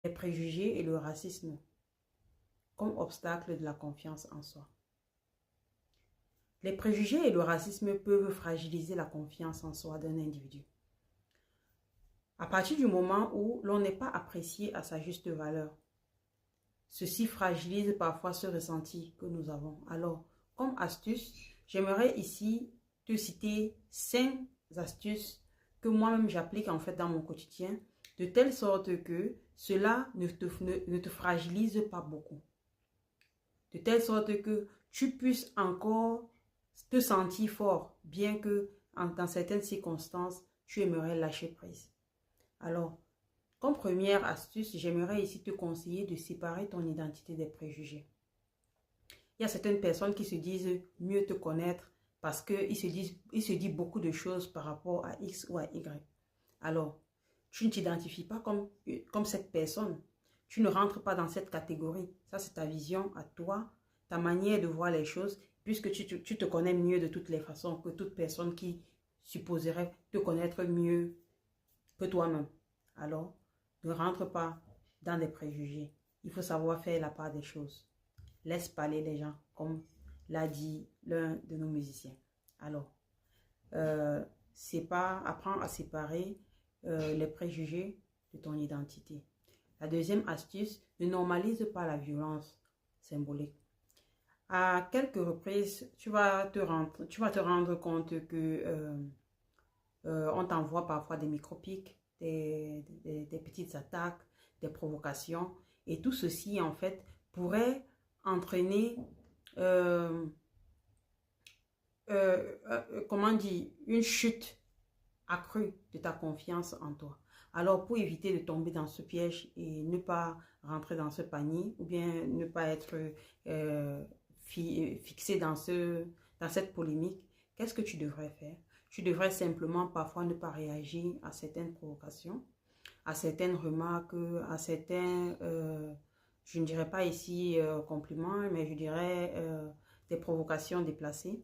les préjugés et le racisme comme obstacle de la confiance en soi. Les préjugés et le racisme peuvent fragiliser la confiance en soi d'un individu. À partir du moment où l'on n'est pas apprécié à sa juste valeur, ceci fragilise parfois ce ressenti que nous avons. Alors, comme astuce, j'aimerais ici te citer 5 astuces que moi-même j'applique en fait dans mon quotidien, de telle sorte que cela ne te fragilise pas beaucoup. De telle sorte que tu puisses encore te sentir fort, bien que dans certaines circonstances, tu aimerais lâcher prise. Alors, comme première astuce, j'aimerais ici te conseiller de séparer ton identité des préjugés. Il y a certaines personnes qui se disent mieux te connaître parce qu'ils se disent beaucoup de choses par rapport à X ou à Y. Alors, tu ne t'identifies pas comme cette personne. Tu ne rentres pas dans cette catégorie. Ça, c'est ta vision à toi, ta manière de voir les choses, puisque tu te connais mieux de toutes les façons que toute personne qui supposerait te connaître mieux que toi-même. Alors, ne rentre pas dans des préjugés. Il faut savoir faire la part des choses. Laisse parler les gens, comme l'a dit l'un de nos musiciens. Alors, apprends à séparer les préjugés de ton identité. La deuxième astuce, ne normalise pas la violence symbolique. À quelques reprises, tu vas te rendre compte que on t'envoie parfois des micro-pics, des petites attaques, des provocations. Et tout ceci, en fait, pourrait entraîner, comment dire, une chute accrue de ta confiance en toi. Alors, pour éviter de tomber dans ce piège et ne pas rentrer dans ce panier, ou bien ne pas être fixé dans cette polémique, qu'est-ce que tu devrais faire? Tu devrais simplement parfois ne pas réagir à certaines provocations, à certaines remarques, à certains, je ne dirais pas ici compliments, mais je dirais des provocations déplacées.